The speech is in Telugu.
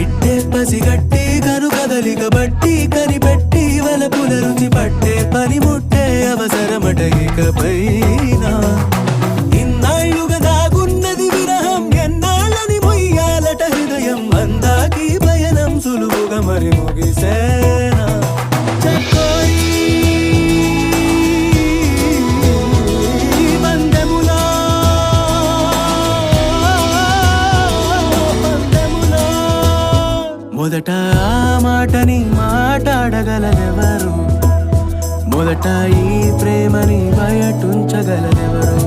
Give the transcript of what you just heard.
ఇట్టే పసిగట్టి కను కదలిక బట్టి కనిపెట్టి వలపుల రుచి పట్టే పనిముట్టే అవసరమట ఇకపైన ఇన్నాళ్ళుగా దాగున్నది విరహం ఎన్నాళ్ళని మొయ్యాలట హృదయం అందాకి పయనం సులువుగా మరి ముగిసేనా చక్కోయి మొదట ఆ మాటని మాట్లాడగలదెవరు మొదట ఈ ప్రేమని బయటుంచగలదెవరు